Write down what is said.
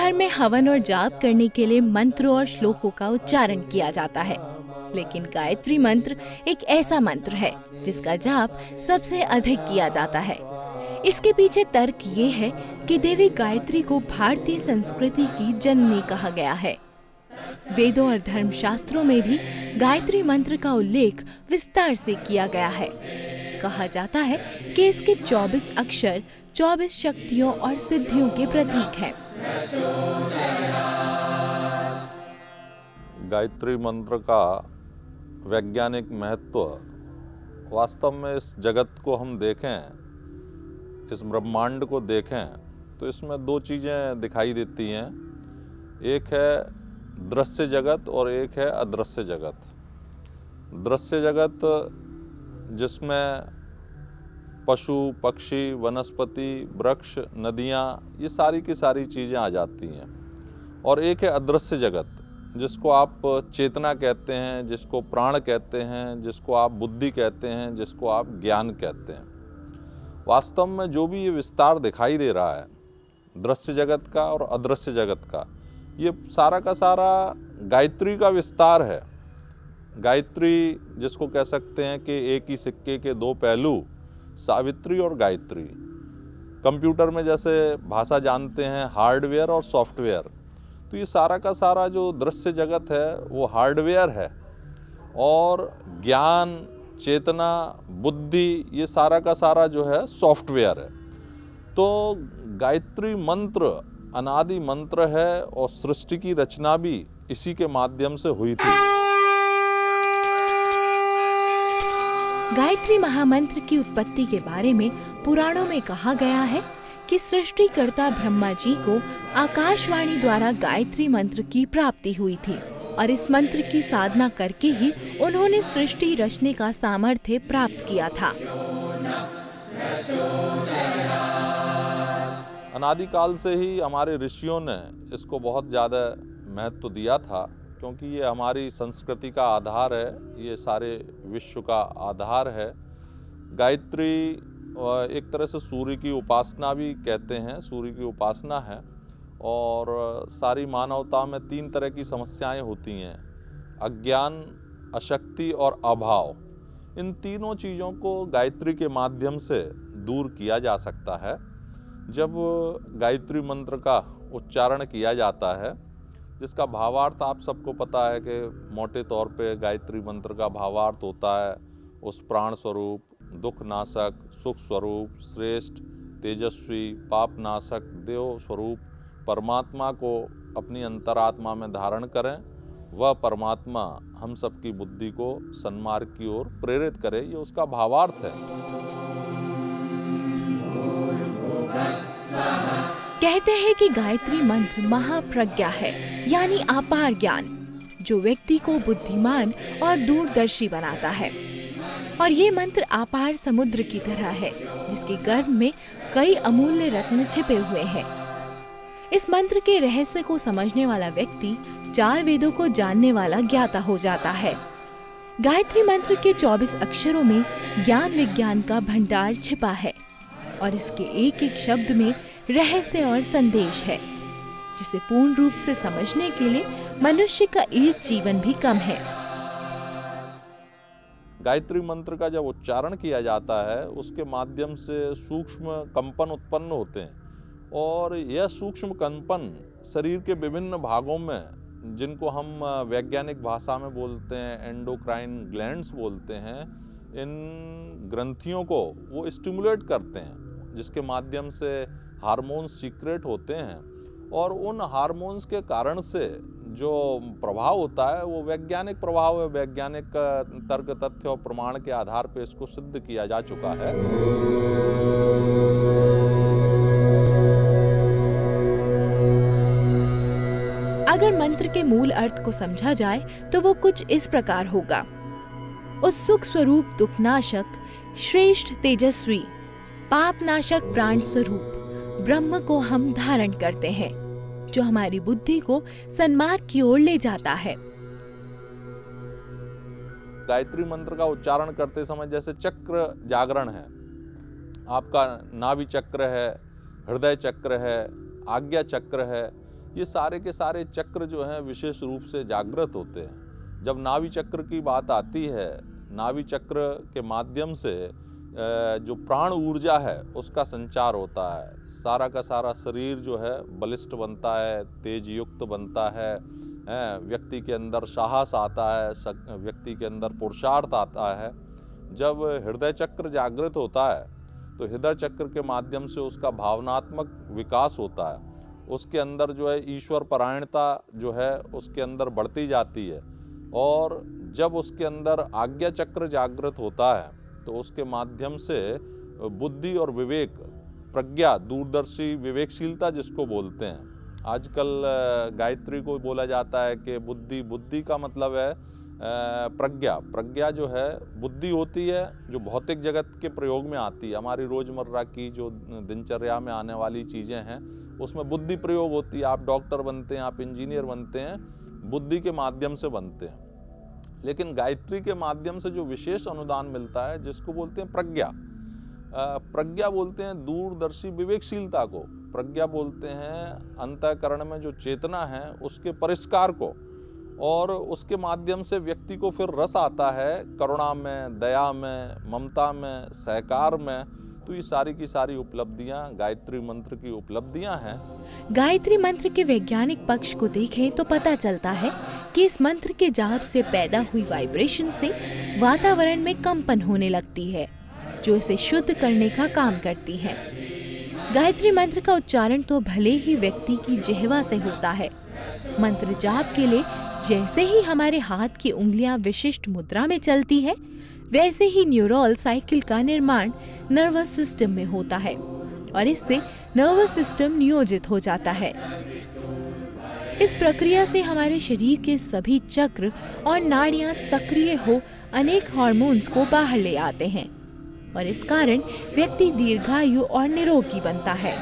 घर में हवन और जाप करने के लिए मंत्रों और श्लोकों का उच्चारण किया जाता है, लेकिन गायत्री मंत्र एक ऐसा मंत्र है जिसका जाप सबसे अधिक किया जाता है। इसके पीछे तर्क ये है कि देवी गायत्री को भारतीय संस्कृति की जननी कहा गया है। वेदों और धर्मशास्त्रों में भी गायत्री मंत्र का उल्लेख विस्तार से किया गया है। कहा जाता है कि इसके 24 अक्षर 24 शक्तियों और सिद्धियों के प्रतीक हैं। गायत्री मंत्र का वैज्ञानिक महत्व, वास्तव में इस जगत को हम देखें, इस ब्रह्मांड को देखें तो इसमें दो चीज़ें दिखाई देती हैं। एक है दृश्य जगत और एक है अदृश्य जगत। दृश्य जगत जिसमें पशु पक्षी वनस्पति वृक्ष नदियाँ ये सारी की सारी चीज़ें आ जाती हैं, और एक है अदृश्य जगत जिसको आप चेतना कहते हैं, जिसको प्राण कहते हैं, जिसको आप बुद्धि कहते हैं, जिसको आप ज्ञान कहते हैं। वास्तव में जो भी ये विस्तार दिखाई दे रहा है दृश्य जगत का और अदृश्य जगत का, ये सारा का सारा गायत्री का विस्तार है। गायत्री जिसको कह सकते हैं कि एक ही सिक्के के दो पहलू, सावित्री और गायत्री। कंप्यूटर में जैसे भाषा जानते हैं हार्डवेयर और सॉफ्टवेयर, तो ये सारा का सारा जो दृश्य जगत है वो हार्डवेयर है, और ज्ञान चेतना बुद्धि ये सारा का सारा जो है सॉफ्टवेयर है। तो गायत्री मंत्र अनादि मंत्र है और सृष्टि की रचना भी इसी के माध्यम से हुई थी। गायत्री महामंत्र की उत्पत्ति के बारे में पुराणों में कहा गया है कि सृष्टिकर्ता ब्रह्मा जी को आकाशवाणी द्वारा गायत्री मंत्र की प्राप्ति हुई थी, और इस मंत्र की साधना करके ही उन्होंने सृष्टि रचने का सामर्थ्य प्राप्त किया था। अनादिकाल से ही हमारे ऋषियों ने इसको बहुत ज़्यादा महत्व दिया था, क्योंकि ये हमारी संस्कृति का आधार है, ये सारे विश्व का आधार है। गायत्री एक तरह से सूर्य की उपासना भी कहते हैं, सूर्य की उपासना है। और सारी मानवता में 3 तरह की समस्याएं होती हैं, अज्ञान अशक्ति और अभाव। इन तीनों चीज़ों को गायत्री के माध्यम से दूर किया जा सकता है। जब गायत्री मंत्र का उच्चारण किया जाता है, जिसका भावार्थ आप सबको पता है कि मोटे तौर पे गायत्री मंत्र का भावार्थ होता है उस प्राण स्वरूप, दुख नाशक, सुख स्वरूप, श्रेष्ठ, तेजस्वी, पाप नाशक, देव स्वरूप परमात्मा को अपनी अंतरात्मा में धारण करें। वह परमात्मा हम सबकी बुद्धि को सन्मार्ग की ओर प्रेरित करे, ये उसका भावार्थ है। कहते हैं कि गायत्री मंत्र महाप्रज्ञा है, यानी अपार ज्ञान, जो व्यक्ति को बुद्धिमान और दूरदर्शी बनाता है। और ये मंत्र अपार समुद्र की तरह है, जिसके गर्भ में कई अमूल्य रत्न छिपे हुए हैं। इस मंत्र के रहस्य को समझने वाला व्यक्ति 4 वेदों को जानने वाला ज्ञाता हो जाता है। गायत्री मंत्र के 24 अक्षरों में ज्ञान विज्ञान का भंडार छिपा है, और इसके एक एक शब्द में रहस्य और संदेश है, जिसे पूर्ण रूप से समझने के लिए मनुष्य का एक जीवन भी कम है। गायत्री मंत्र का जब उच्चारण किया जाता है, उसके माध्यम से सूक्ष्म कंपन उत्पन्न होते हैं, और यह सूक्ष्म कंपन शरीर के विभिन्न भागों में, जिनको हम वैज्ञानिक भाषा में बोलते हैं एंडोक्राइन ग्लैंड्स बोलते हैं, इन ग्रंथियों को वो स्टिमुलेट करते हैं, जिसके माध्यम से हार्मोन्स सीक्रेट होते हैं, और उन हार्मोन्स के कारण से जो प्रभाव होता है वो वैज्ञानिक प्रभाव है। वैज्ञानिक तर्क तथ्य और प्रमाण के आधार पर इसको सिद्ध किया जा चुका है। अगर मंत्र के मूल अर्थ को समझा जाए तो वो कुछ इस प्रकार होगा। उस सुख स्वरूप दुखनाशक श्रेष्ठ तेजस्वी पापनाशक प्राण स्वरूप ब्रह्म को हम धारण करते हैं, जो हमारी बुद्धि को सन्मार्ग की ओर ले जाता है। गायत्री मंत्र का उच्चारण करते समय जैसे चक्र जागरण है, आपका नाभि चक्र है, हृदय चक्र है, आज्ञा चक्र है, ये सारे के सारे चक्र जो हैं विशेष रूप से जागृत होते हैं। जब नाभि चक्र की बात आती है, नाभि चक्र के माध्यम से जो प्राण ऊर्जा है उसका संचार होता है। सारा का सारा शरीर जो है बलिष्ठ बनता है, तेज युक्त बनता है, व्यक्ति के अंदर साहस आता है, व्यक्ति के अंदर पुरुषार्थ आता है। जब हृदय चक्र जागृत होता है तो हृदय चक्र के माध्यम से उसका भावनात्मक विकास होता है, उसके अंदर जो है ईश्वर परायणता जो है उसके अंदर बढ़ती जाती है। और जब उसके अंदर आज्ञा चक्र जागृत होता है तो उसके माध्यम से बुद्धि और विवेक, प्रज्ञा, दूरदर्शी विवेकशीलता जिसको बोलते हैं। आजकल गायत्री को बोला जाता है कि बुद्धि का मतलब है प्रज्ञा जो है बुद्धि होती है जो भौतिक जगत के प्रयोग में आती है। हमारी रोजमर्रा की जो दिनचर्या में आने वाली चीज़ें हैं उसमें बुद्धि प्रयोग होती है। आप डॉक्टर बनते हैं, आप इंजीनियर बनते हैं, बुद्धि के माध्यम से बनते हैं। लेकिन गायत्री के माध्यम से जो विशेष अनुदान मिलता है जिसको बोलते हैं प्रज्ञा बोलते हैं दूरदर्शी विवेकशीलता को, प्रज्ञा बोलते हैं अंतःकरण में जो चेतना है उसके परिष्कार को, और उसके माध्यम से व्यक्ति को फिर रस आता है करुणा में, दया में, ममता में, सहकार में। तो ये सारी की सारी उपलब्धियां गायत्री मंत्र की उपलब्धियां हैं। गायत्री मंत्र के वैज्ञानिक पक्ष को देखें तो पता चलता है कि इस मंत्र के जाप से पैदा हुई वाइब्रेशन से वातावरण में कंपन होने लगती है जो इसे शुद्ध करने का काम करती है। गायत्री मंत्र का उच्चारण तो भले ही व्यक्ति की जिह्वा से होता है, मंत्र जाप के लिए जैसे ही हमारे हाथ की उंगलियां विशिष्ट मुद्रा में चलती है वैसे ही न्यूरल साइकिल का निर्माण नर्वस सिस्टम में होता है और इससे नर्वस सिस्टम नियोजित हो जाता है। इस प्रक्रिया से हमारे शरीर के सभी चक्र और नाड़ियां सक्रिय हो अनेक हार्मोन्स को बाहर ले आते हैं और इस कारण व्यक्ति दीर्घायु और निरोगी बनता है।